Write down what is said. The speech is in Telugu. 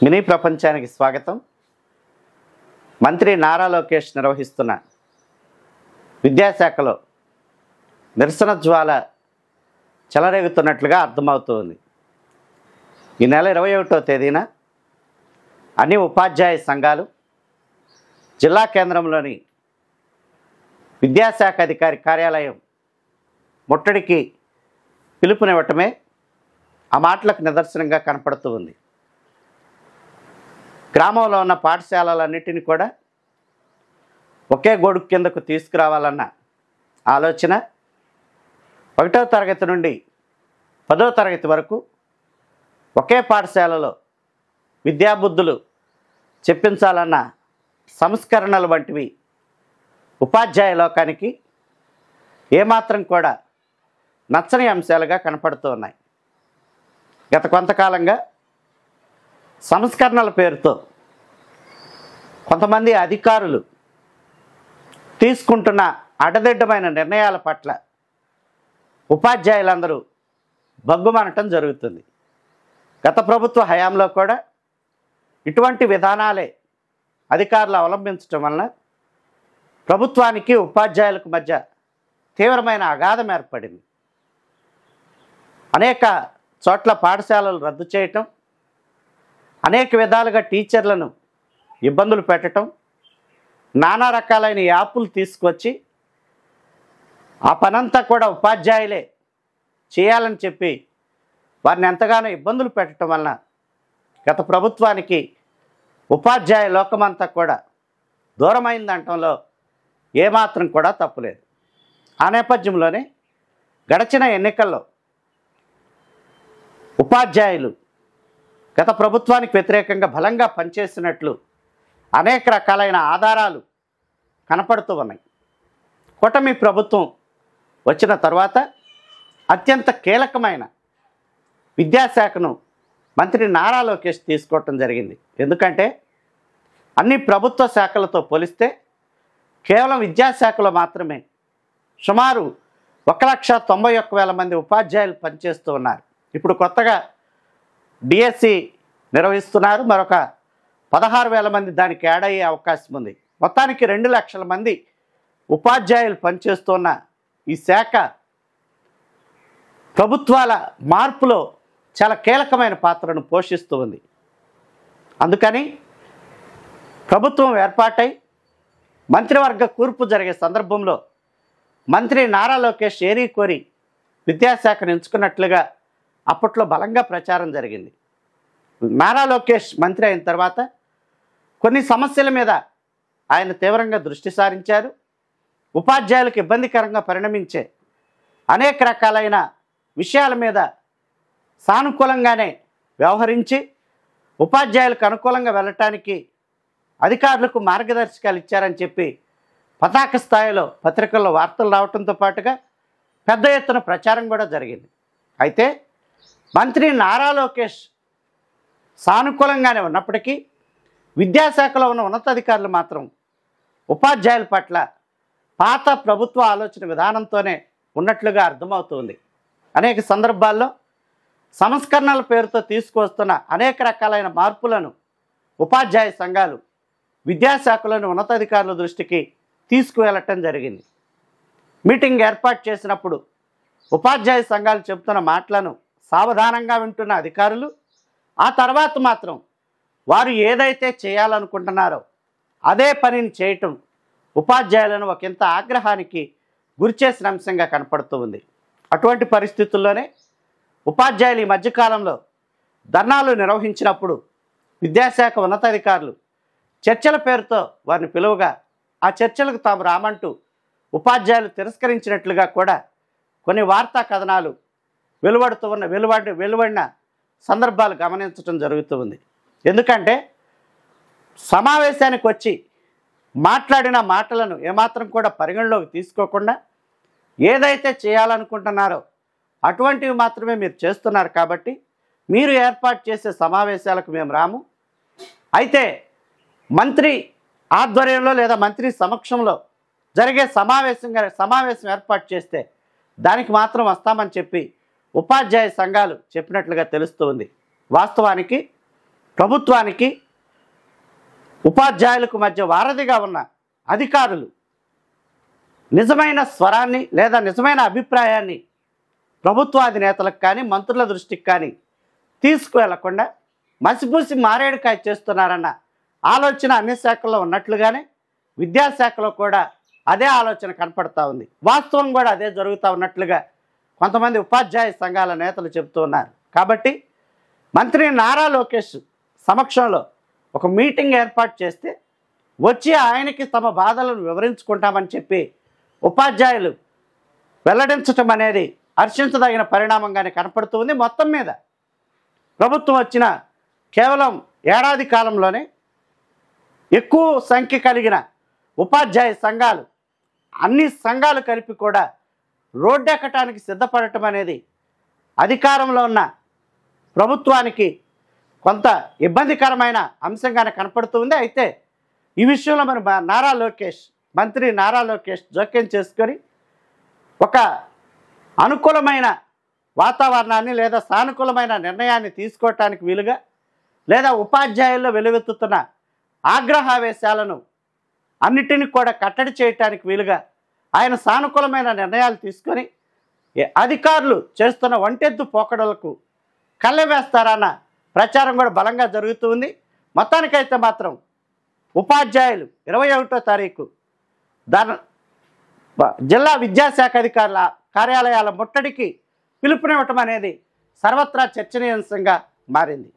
మినీ ప్రపంచానికి స్వాగతం. మంత్రి నారా లోకేష్ నిర్వహిస్తున్న విద్యాశాఖలో నిరసన జ్వాల చెలరేగుతున్నట్లుగా అర్థమవుతుంది. ఈ నెల 21వ తేదీన అన్ని ఉపాధ్యాయ సంఘాలు జిల్లా కేంద్రంలోని విద్యాశాఖ అధికారి కార్యాలయం ముట్టడికి పిలుపునివ్వటమే ఆ మాటలకు నిదర్శనంగా కనపడుతూ ఉంది. గ్రామంలో ఉన్న పాఠశాలలన్నింటినీ కూడా ఒకే గొడుగు కిందకు తీసుకురావాలన్న ఆలోచన 1వ తరగతి నుండి 10వ తరగతి వరకు ఒకే పాఠశాలలో విద్యాబుద్ధులు చెప్పించాలన్న సంస్కరణలు వంటివి ఉపాధ్యాయ లోకానికి ఏమాత్రం కూడా నచ్చని అంశాలుగా కనపడుతూ ఉన్నాయి. గత కొంతకాలంగా సంస్కరణల పేరుతో కొంతమంది అధికారులు తీసుకుంటున్న అడదిడ్డమైన నిర్ణయాల పట్ల ఉపాధ్యాయులందరూ బగ్గుమనటం జరుగుతుంది. గత ప్రభుత్వ హయాంలో కూడా ఇటువంటి విధానాలే అధికారులు అవలంబించడం వలన ప్రభుత్వానికి ఉపాధ్యాయులకు మధ్య తీవ్రమైన అగాధం ఏర్పడింది. అనేక చోట్ల పాఠశాలలు రద్దు చేయటం, అనేక విధాలుగా టీచర్లను ఇబ్బందులు పెట్టడం, నానా రకాలైన యాపులు తీసుకొచ్చి ఆ పనంతా కూడా ఉపాధ్యాయులే చేయాలని చెప్పి వారిని ఎంతగానో ఇబ్బందులు పెట్టడం వలన గత ప్రభుత్వానికి ఉపాధ్యాయ లోకమంతా కూడా దూరమైందంటంలో ఏమాత్రం కూడా తప్పులేదు. ఆ నేపథ్యంలోనే గడిచిన ఎన్నికల్లో ఉపాధ్యాయులు గత ప్రభుత్వానికి వ్యతిరేకంగా బలంగా పనిచేసినట్లు అనేక రకాలైన ఆధారాలు కనపడుతూ ఉన్నాయి. కూటమి ప్రభుత్వం వచ్చిన తర్వాత అత్యంత కీలకమైన విద్యాశాఖను మంత్రి నారా లోకేష్ తీసుకోవటం జరిగింది. ఎందుకంటే అన్ని ప్రభుత్వ శాఖలతో పోలిస్తే కేవలం విద్యాశాఖలో మాత్రమే సుమారు 1,91,000 మంది ఉపాధ్యాయులు పనిచేస్తూ ఉన్నారు. ఇప్పుడు కొత్తగా డిఎస్సి నిర్వహిస్తున్నారు. మరొక 16,000 మంది దానికి యాడ్ అయ్యే అవకాశం ఉంది. మొత్తానికి 2 లక్షల మంది ఉపాధ్యాయులు పనిచేస్తున్న ఈ శాఖ ప్రభుత్వాల మార్పులో చాలా కీలకమైన పాత్రను పోషిస్తూ ఉంది. అందుకని ప్రభుత్వం ఏర్పాటై మంత్రివర్గ కూర్పు జరిగే సందర్భంలో మంత్రి నారా లోకేష్ ఏరి కోరి విద్యాశాఖను ఎంచుకున్నట్లుగా అప్పట్లో బలంగా ప్రచారం జరిగింది. నారా లోకేష్ మంత్రి అయిన తర్వాత కొన్ని సమస్యల మీద ఆయన తీవ్రంగా దృష్టి సారించారు. ఉపాధ్యాయులకు ఇబ్బందికరంగా పరిణమించే అనేక రకాలైన విషయాల మీద సానుకూలంగానే వ్యవహరించి ఉపాధ్యాయులకు అనుకూలంగా వెళ్ళటానికి అధికారులకు మార్గదర్శకాలు ఇచ్చారని చెప్పి పతాక స్థాయిలో పత్రికల్లో వార్తలు రావడంతో పాటుగా పెద్ద ఎత్తున ప్రచారం కూడా జరిగింది. అయితే మంత్రి నారా లోకేష్ సానుకూలంగానే ఉన్నప్పటికీ విద్యాశాఖలో ఉన్న ఉన్నతాధికారులు మాత్రం ఉపాధ్యాయుల పట్ల పాత ప్రభుత్వ ఆలోచన విధానంతోనే ఉన్నట్లుగా అర్థమవుతుంది. అనేక సందర్భాల్లో సంస్కరణల పేరుతో తీసుకువస్తున్న అనేక రకాలైన మార్పులను ఉపాధ్యాయ సంఘాలు విద్యాశాఖలోని ఉన్నతాధికారుల దృష్టికి తీసుకువెళ్ళటం జరిగింది. మీటింగ్ ఏర్పాటు చేసినప్పుడు ఉపాధ్యాయ సంఘాలు చెబుతున్న మాటలను సావధానంగా వింటున్న అధికారులు ఆ తర్వాత మాత్రం వారు ఏదైతే చేయాలనుకుంటున్నారో అదే పనిని చేయటం ఉపాధ్యాయులను ఒకంత ఆగ్రహానికి గురిచేసిన అంశంగా కనపడుతూ ఉంది. అటువంటి పరిస్థితుల్లోనే ఉపాధ్యాయులు ఈ మధ్యకాలంలో ధర్నాలు నిర్వహించినప్పుడు విద్యాశాఖ ఉన్నతాధికారులు చర్చల పేరుతో వారిని పిలువగా ఆ చర్చలకు తాము రామంటూ ఉపాధ్యాయులు తిరస్కరించినట్లుగా కూడా కొన్ని వార్తా కథనాలు వెలువడిన సందర్భాలు గమనించడం జరుగుతూ ఉంది. ఎందుకంటే సమావేశానికి వచ్చి మాట్లాడిన మాటలను ఏమాత్రం కూడా పరిగణలోకి తీసుకోకుండా ఏదైతే చేయాలనుకుంటున్నారో అటువంటివి మాత్రమే మీరు చేస్తున్నారు కాబట్టి మీరు ఏర్పాటు చేసే సమావేశాలకు మేము రాము, అయితే మంత్రి ఆధ్వర్యంలో లేదా మంత్రి సమక్షంలో జరిగే సమావేశం ఏర్పాటు చేస్తే దానికి మాత్రం వస్తామని చెప్పి ఉపాధ్యాయ సంఘాలు చెప్పినట్లుగా తెలుస్తూ ఉంది. వాస్తవానికి ప్రభుత్వానికి ఉపాధ్యాయులకు మధ్య వారధిగా ఉన్న అధికారులు నిజమైన స్వరాన్ని లేదా నిజమైన అభిప్రాయాన్ని ప్రభుత్వాధినేతలకు కానీ మంత్రుల దృష్టికి కానీ తీసుకువెళ్లకుండా మసిపూసి మారేడుకాయ చేస్తున్నారన్న ఆలోచన అన్ని శాఖల్లో ఉన్నట్లుగానే విద్యాశాఖలో కూడా అదే ఆలోచన కనపడతా ఉంది. వాస్తవం కూడా అదే జరుగుతూ ఉన్నట్లుగా కొంతమంది ఉపాధ్యాయ సంఘాల నేతలు చెబుతూ ఉన్నారు. కాబట్టి మంత్రి నారా లోకేష్ సమక్షంలో ఒక మీటింగ్ ఏర్పాటు చేస్తే వచ్చి ఆయనకి తమ బాధలను వివరించుకుంటామని చెప్పి ఉపాధ్యాయులు వెల్లడించటం అనేది హర్షించదగిన పరిణామంగానే కనపడుతుంది. మొత్తం మీద ప్రభుత్వం వచ్చిన కేవలం ఏడాది కాలంలోనే ఎక్కువ సంఖ్య కలిగిన ఉపాధ్యాయ సంఘాలు అన్ని సంఘాలు కలిపి కూడా రోడ్డెక్కటానికి సిద్ధపడటం అనేది అధికారంలో ఉన్న ప్రభుత్వానికి కొంత ఇబ్బందికరమైన అంశంగానే కనపడుతుంది. అయితే ఈ విషయంలో మన మంత్రి నారా లోకేష్ జోక్యం చేసుకొని ఒక అనుకూలమైన వాతావరణాన్ని లేదా సానుకూలమైన నిర్ణయాన్ని తీసుకోవటానికి వీలుగా లేదా ఉపాధ్యాయుల్లో వెలువెత్తుతున్న ఆగ్రహావేశాలను అన్నిటిని కూడా కట్టడి చేయటానికి వీలుగా ఆయన సానుకూలమైన నిర్ణయాలు తీసుకొని అధికారులు చేస్తున్న ఒంటెద్దు పోకడలకు కళ్ళె వేస్తారన్న ప్రచారం కూడా బలంగా జరుగుతుంది. మొత్తానికైతే మాత్రం ఉపాధ్యాయులు 21వ తారీఖు జిల్లా విద్యాశాఖ అధికారుల కార్యాలయాల ముట్టడికి పిలుపునివ్వటం అనేది సర్వత్రా చర్చనీయాంశంగా మారింది.